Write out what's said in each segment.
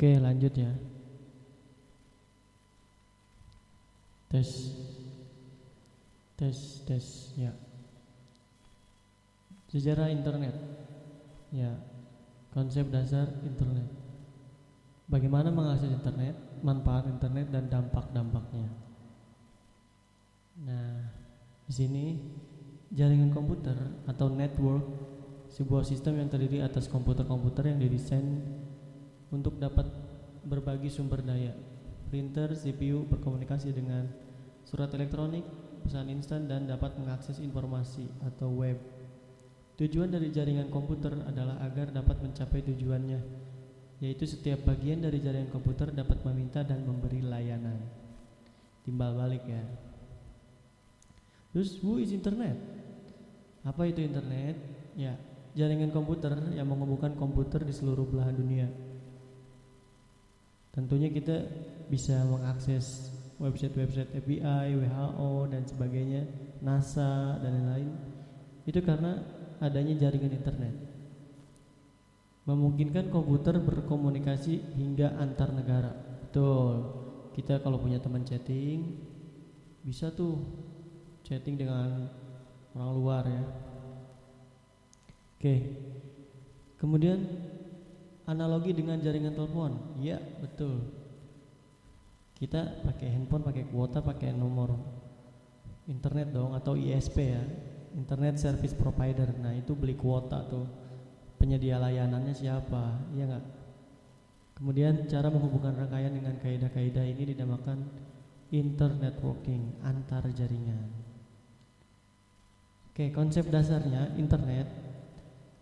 Oke, lanjut ya. Tes. Ya. Sejarah internet. Ya. Konsep dasar internet. Bagaimana mengakses internet, manfaat internet dan dampak-dampaknya. Nah, di sini jaringan komputer atau network, sebuah sistem yang terdiri atas komputer-komputer yang didesain untuk dapat berbagi sumber daya. Printer, CPU berkomunikasi dengan surat elektronik, pesan instan, dan dapat mengakses informasi atau web. Tujuan dari jaringan komputer adalah agar dapat mencapai tujuannya, yaitu setiap bagian dari jaringan komputer dapat meminta dan memberi layanan. Timbal balik ya. Terus, who is internet? Apa itu internet? Ya, jaringan komputer yang menghubungkan komputer di seluruh belahan dunia. Tentunya kita bisa mengakses website-website FBI, WHO, dan sebagainya, NASA, dan lain-lain. Itu karena adanya jaringan internet. Memungkinkan komputer berkomunikasi hingga antar negara. Betul. Kita kalau punya teman chatting, bisa tuh chatting dengan orang luar ya. Oke. Kemudian analogi dengan jaringan telepon. Iya, betul. Kita pakai handphone, pakai kuota, pakai nomor internet dong, atau ISP ya, Internet Service Provider. Nah, itu beli kuota tuh. Penyedia layanannya siapa? Iya enggak? Kemudian cara menghubungkan rangkaian dengan kaidah-kaidah ini dinamakan internetworking, antar jaringan. Oke, konsep dasarnya internet.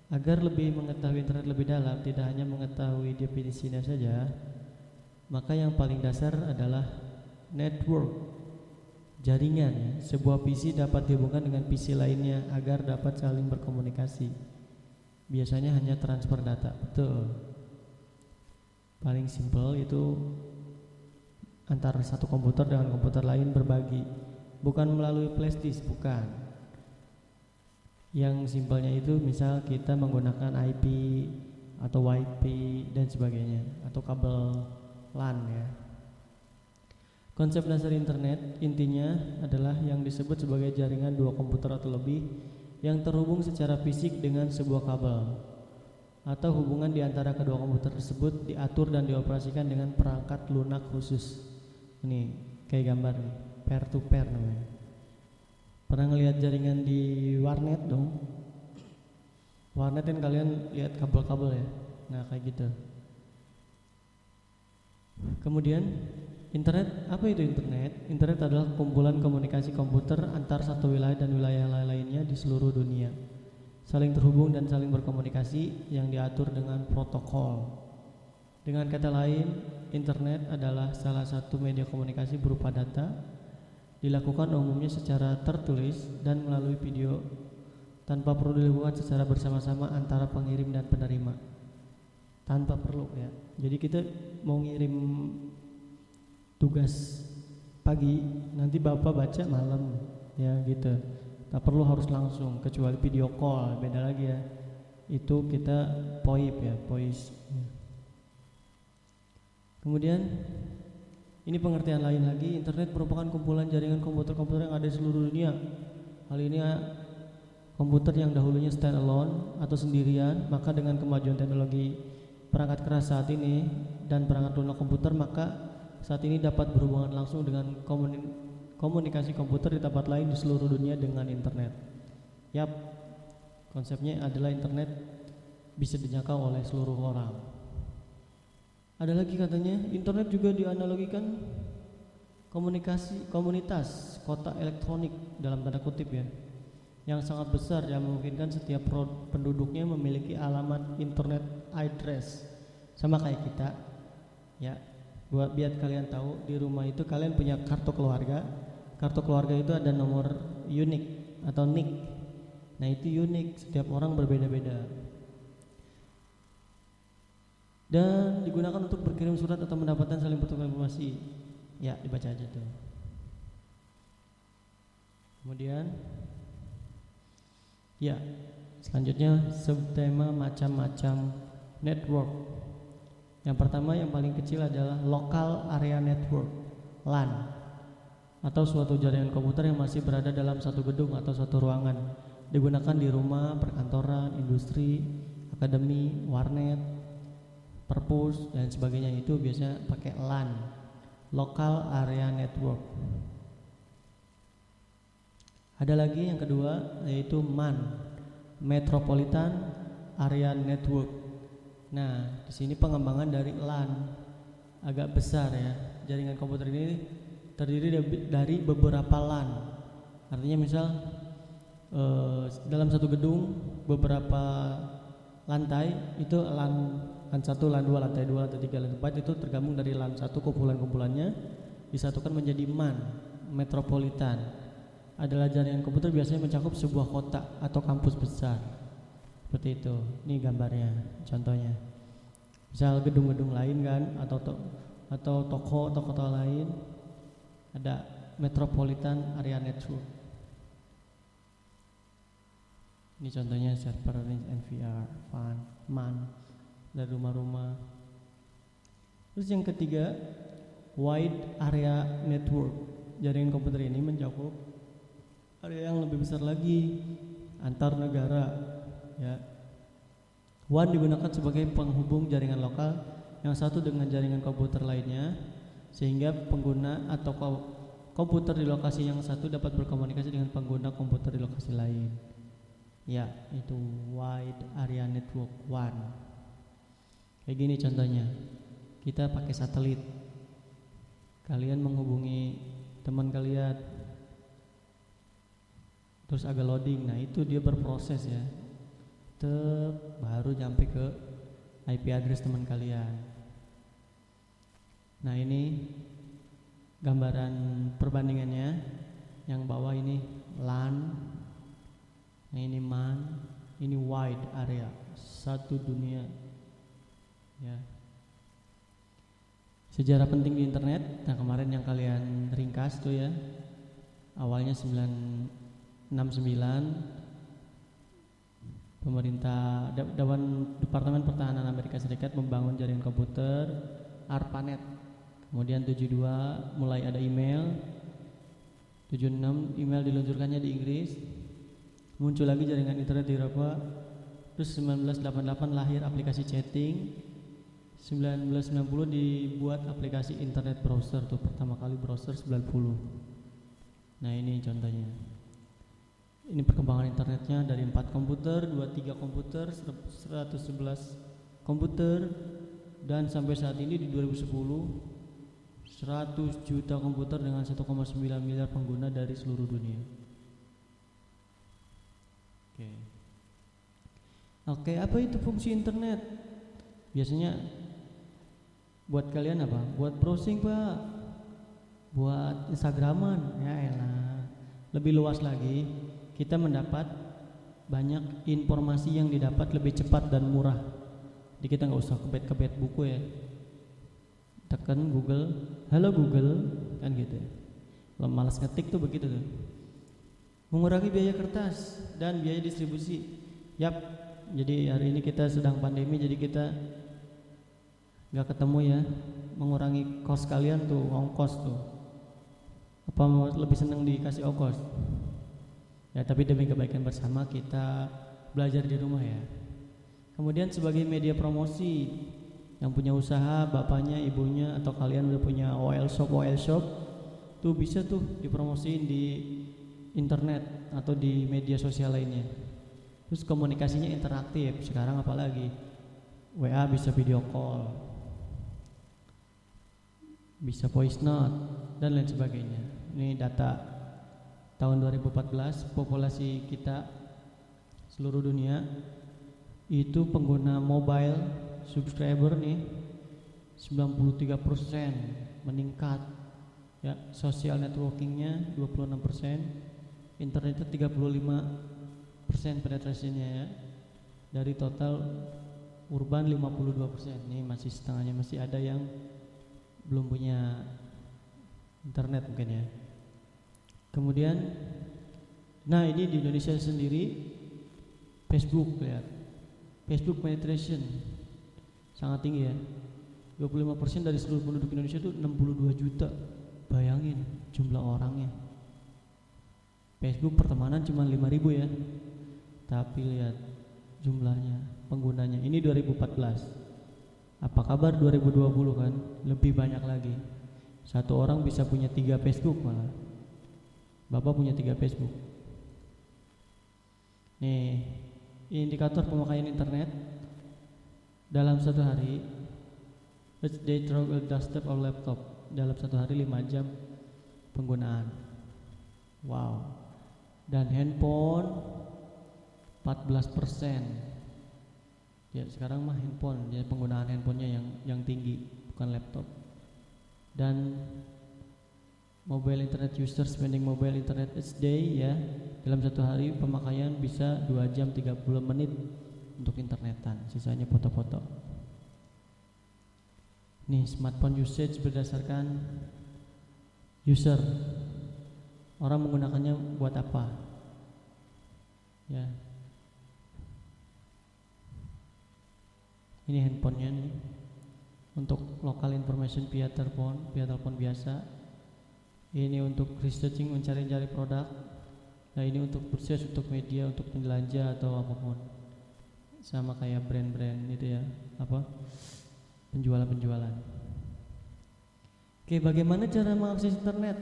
Agar lebih mengetahui internet lebih dalam, tidak hanya mengetahui definisinya saja, maka yang paling dasar adalah network, jaringan ya. Sebuah PC dapat dihubungkan dengan PC lainnya agar dapat saling berkomunikasi. Biasanya hanya transfer data, betul. Paling simpel itu antara satu komputer dengan komputer lain berbagi, bukan melalui flash disk, bukan. Yang simpelnya itu misal kita menggunakan IP atau WiFi dan sebagainya, atau kabel LAN ya. Konsep dasar internet intinya adalah yang disebut sebagai jaringan dua komputer atau lebih yang terhubung secara fisik dengan sebuah kabel, atau hubungan di antara kedua komputer tersebut diatur dan dioperasikan dengan perangkat lunak khusus. Ini kayak gambar nih, pair to pair namanya. Pernah ngelihat jaringan di warnet dong? Warnet kan kalian lihat kabel-kabel ya. Nah, kayak gitu. Kemudian internet, apa itu internet? Internet adalah kumpulan komunikasi komputer antar satu wilayah dan wilayah lainnya di seluruh dunia, saling terhubung dan saling berkomunikasi yang diatur dengan protokol. Dengan kata lain, internet adalah salah satu media komunikasi berupa data, dilakukan umumnya secara tertulis dan melalui video tanpa perlu dilakukan secara bersama-sama antara pengirim dan penerima. Tanpa perlu ya. Jadi kita mau ngirim tugas pagi, nanti Bapak baca malam ya gitu. Tak perlu harus langsung, kecuali video call, beda lagi ya. Itu kita VoIP ya, voice. Kemudian ini pengertian lain lagi, internet merupakan kumpulan jaringan komputer-komputer yang ada di seluruh dunia. Hal ini komputer yang dahulunya stand alone atau sendirian, maka dengan kemajuan teknologi perangkat keras saat ini dan perangkat lunak komputer, maka saat ini dapat berhubungan langsung dengan komunikasi komputer di tempat lain di seluruh dunia dengan internet. Yap, konsepnya adalah internet bisa dijangkau oleh seluruh orang. Ada lagi katanya, internet juga dianalogikan komunitas kota elektronik dalam tanda kutip ya, yang sangat besar yang memungkinkan setiap penduduknya memiliki alamat internet address sama kayak kita ya. Buat biar kalian tahu, di rumah itu kalian punya kartu keluarga. Kartu keluarga itu ada nomor unik atau NIK. Nah, itu unik, setiap orang berbeda-beda. Dan digunakan untuk berkirim surat atau mendapatkan saling bertukar informasi. Ya, dibaca aja tuh. Kemudian ya, selanjutnya subtema macam-macam network. Yang pertama yang paling kecil adalah Local Area Network, LAN, atau suatu jaringan komputer yang masih berada dalam satu gedung atau suatu ruangan, digunakan di rumah, perkantoran, industri, akademi, warnet, perpus, dan sebagainya. Itu biasanya pakai LAN, Local Area Network. Ada lagi yang kedua yaitu MAN, Metropolitan Area Network. Nah, di sini pengembangan dari LAN agak besar ya. Jaringan komputer ini terdiri dari beberapa LAN. Artinya misal dalam satu gedung beberapa lantai itu LAN 1, LAN 2, lantai 2, lantai 3, lantai 4 itu tergabung dari LAN 1 kumpulan-kumpulannya disatukan menjadi MAN, Metropolitan. Adalah jaringan komputer biasanya mencakup sebuah kota atau kampus besar. Seperti itu. Ini gambarnya, contohnya. Misal gedung-gedung lain kan atau toko lain ada Metropolitan Area Network. Ini contohnya server NVR, FAN, MAN dari rumah-rumah. Terus yang ketiga, Wide Area Network. Jaringan komputer ini mencakup area yang lebih besar lagi, antar negara ya. WAN digunakan sebagai penghubung jaringan lokal yang satu dengan jaringan komputer lainnya, sehingga pengguna atau komputer di lokasi yang satu dapat berkomunikasi dengan pengguna komputer di lokasi lain. Ya, itu Wide Area Network, WAN. Kayak gini contohnya. Kita pakai satelit. Kalian menghubungi teman kalian, terus agak loading, nah itu dia berproses ya, baru nyampe ke IP address teman kalian. Nah ini gambaran perbandingannya. Yang bawah ini LAN, nah ini MAN, ini wide area, satu dunia ya. Sejarah penting di internet. Nah kemarin yang kalian ringkas tuh ya, awalnya 969 pemerintah Departemen Pertahanan Amerika Serikat membangun jaringan komputer ARPANET. Kemudian 72 mulai ada email. 76 email diluncurkannya di Inggris. Muncul lagi jaringan internet di Eropa. Terus 1988 lahir aplikasi chatting. 1990 dibuat aplikasi internet browser tuh, pertama kali browser 90. Nah ini contohnya. Ini perkembangan internetnya dari 4 komputer, 23 komputer, 111 komputer, dan sampai saat ini di 2010 100 juta komputer dengan 1,9 miliar pengguna dari seluruh dunia. Oke, apa itu fungsi internet? Biasanya buat kalian apa? Buat browsing Pak, buat Instagraman, ya elah. Lebih luas lagi, kita mendapat banyak informasi yang didapat lebih cepat dan murah. Jadi kita nggak usah kebet buku ya. Tekan Google, halo Google, kan gitu. Kalau malas ngetik tuh begitu tuh. Mengurangi biaya kertas dan biaya distribusi. Yap. Jadi hari ini kita sedang pandemi, jadi kita nggak ketemu ya. Mengurangi kos kalian tuh, ongkos tuh. Apa lebih senang dikasih ongkos? Ya, tapi demi kebaikan bersama kita belajar di rumah ya. Kemudian sebagai media promosi, yang punya usaha, bapaknya, ibunya, atau kalian udah punya OL shop, tuh bisa tuh dipromosiin di internet atau di media sosial lainnya. Terus komunikasinya interaktif. Sekarang apalagi WA bisa video call, bisa voice note, dan lain sebagainya. Ini data tahun 2014, populasi kita seluruh dunia itu pengguna mobile subscriber nih 93% meningkat ya. Social networkingnya 26%, internetnya 35% penetrasinya ya. Dari total urban 52%. Ini masih setengahnya, masih ada yang belum punya internet mungkin ya. Kemudian, nah ini di Indonesia sendiri Facebook lihat, Facebook penetration sangat tinggi ya. 25% dari seluruh penduduk Indonesia itu 62 juta. Bayangin jumlah orangnya. Facebook pertemanan cuma 5.000 ya. Tapi lihat jumlahnya, penggunanya. Ini 2014. Apa kabar 2020 kan? Lebih banyak lagi. Satu orang bisa punya 3 Facebook malah. Bapak punya 3 Facebook. Nih, indikator pemakaian internet dalam satu hari. Each day through a desktop or laptop. Dalam satu hari 5 jam penggunaan. Wow. Dan handphone 14%. Ya sekarang mah handphone, ya penggunaan handphonenya yang tinggi, bukan laptop. Dan mobile internet user spending mobile internet each day ya, dalam satu hari pemakaian bisa 2 jam 30 menit untuk internetan, sisanya foto-foto. Nih smartphone usage berdasarkan user, orang menggunakannya buat apa ya. Ini handphonenya nih, untuk local information via telepon biasa. Ini untuk researching, mencari-cari produk. Nah ini untuk purchase, untuk media, untuk penjelajah atau apapun. Sama kayak brand-brand itu ya, apa? Penjualan. Oke, bagaimana cara mengakses internet?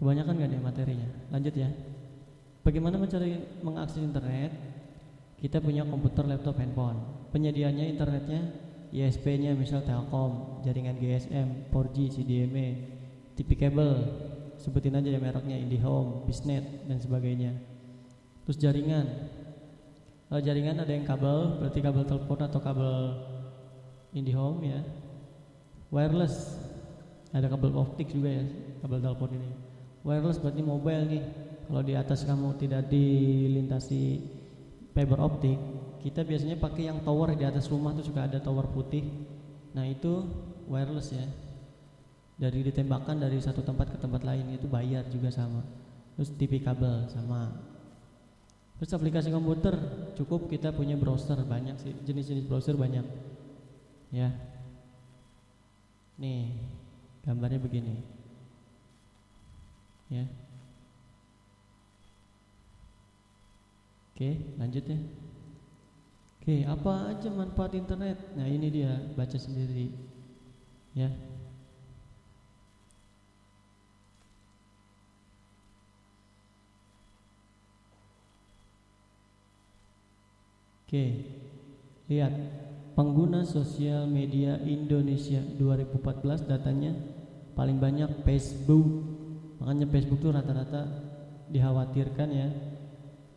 Kebanyakan gak nih materinya? Lanjut ya. Bagaimana mencari mengakses internet? Kita punya komputer, laptop, handphone. Penyediaannya internetnya ISP-nya misal Telkom, jaringan GSM, 4G, CDMA, TV kabel, sebutin aja ya mereknya, IndiHome, Bisnet dan sebagainya. Terus jaringan. Kalau jaringan ada yang kabel, berarti kabel telepon atau kabel IndiHome ya. Wireless, ada kabel optik juga ya, kabel telepon ini. Wireless berarti mobile nih. Kalau di atas kamu tidak dilintasi fiber optik, kita biasanya pakai yang tower di atas rumah tuh suka ada tower putih. Nah itu wireless ya. Dari ditembakkan dari satu tempat ke tempat lain itu bayar juga sama. Terus TV kabel sama. Terus aplikasi komputer cukup kita punya browser, banyak sih jenis-jenis browser banyak. Ya. Nih gambarnya begini. Ya. Oke, lanjut ya. Oke, apa aja manfaat internet? Nah ini dia, baca sendiri. Ya. Oke, lihat pengguna sosial media Indonesia 2014 datanya paling banyak Facebook. Makanya Facebook tuh rata-rata dikhawatirkan ya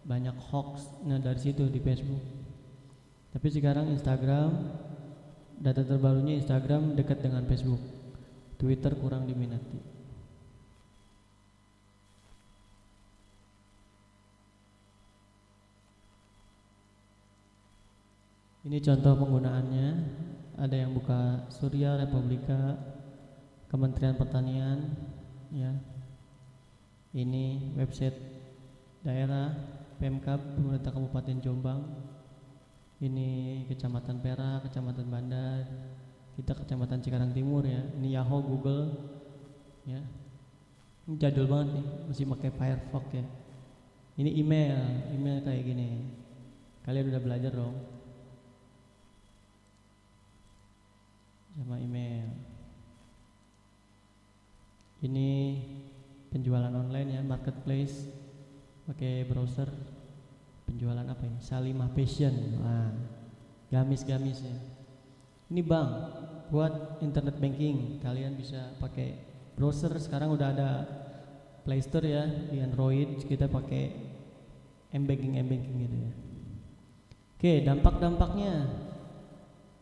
banyak hoax. Nah dari situ di Facebook. Tapi sekarang Instagram, data terbarunya Instagram dekat dengan Facebook. Twitter kurang diminati. Ini contoh penggunaannya. Ada yang buka Surya, Republika, Kementerian Pertanian ya. Ini website daerah Pemkab Pemerintah Kabupaten Jombang. Ini Kecamatan Perak, Kecamatan Bandar. Kita Kecamatan Cikarang Timur ya. Ini Yahoo, Google ya. Ini jadul banget nih, masih pakai Firefox ya. Ini email kayak gini. Kalian udah belajar dong sama email. Ini penjualan online ya, marketplace pakai browser. Penjualan apa ini? Salimah Fashion. Nah, gamis-gamis ya. Ini bank buat internet banking. Kalian bisa pakai browser. Sekarang udah ada Play Store ya di Android. Kita pakai m-banking gitu ya. Oke, dampak-dampaknya.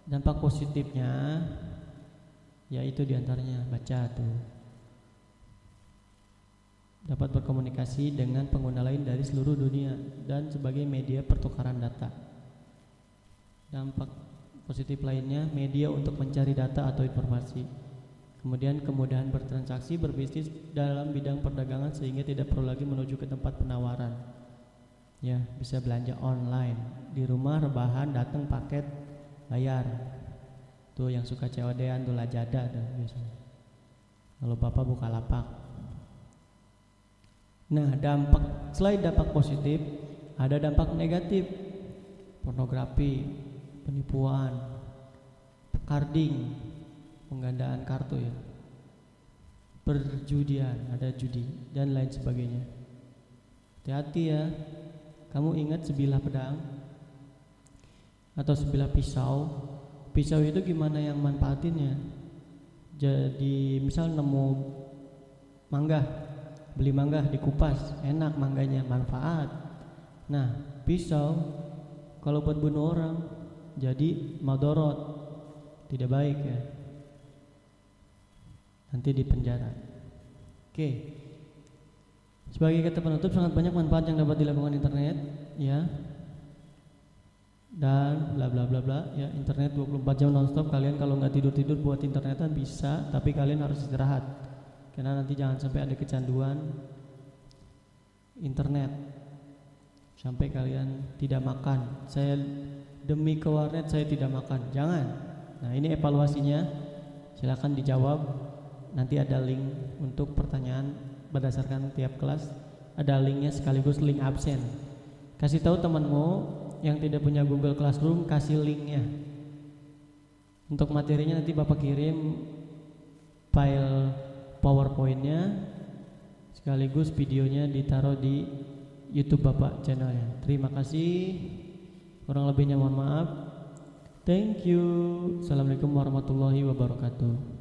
Dampak positifnya yaitu diantaranya baca tuh. Dapat berkomunikasi dengan pengguna lain dari seluruh dunia dan sebagai media pertukaran data. Dampak positif lainnya media untuk mencari data atau informasi. Kemudian kemudahan bertransaksi berbisnis dalam bidang perdagangan sehingga tidak perlu lagi menuju ke tempat penawaran. Ya, bisa belanja online di rumah, rebahan, datang paket, bayar. Tuh yang suka COD-an tuh Lazada tuh biasanya. Kalau bapak buka lapak. Nah, selain dampak positif, ada dampak negatif. Pornografi, penipuan, carding, penggandaan kartu ya, perjudian, ada judi dan lain sebagainya. Hati-hati ya. Kamu ingat sebilah pedang atau sebilah pisau? Pisau itu gimana yang manfaatinnya? Jadi misal nemu mangga, beli mangga dikupas, enak mangganya, manfaat. Nah, pisau kalau buat bunuh orang jadi madorot, tidak baik ya. Nanti di penjara. Oke. Sebagai kata penutup, sangat banyak manfaat yang dapat dilakukan internet ya. Dan bla bla bla bla ya, internet 24 jam nonstop. Kalian kalau nggak tidur buat internetan bisa, tapi kalian harus istirahat. Karena nanti jangan sampai ada kecanduan internet sampai kalian tidak makan. Saya demi ke warnet saya tidak makan. Jangan. Nah, ini evaluasinya. Silakan dijawab. Nanti ada link untuk pertanyaan berdasarkan tiap kelas. Ada linknya sekaligus link absen. Kasih tahu temanmu yang tidak punya Google Classroom, kasih linknya. Untuk materinya nanti Bapak kirim file PowerPoint-nya sekaligus videonya ditaruh di YouTube Bapak channelnya. Terima kasih. Kurang lebihnya mohon maaf. Thank you. Assalamualaikum warahmatullahi wabarakatuh.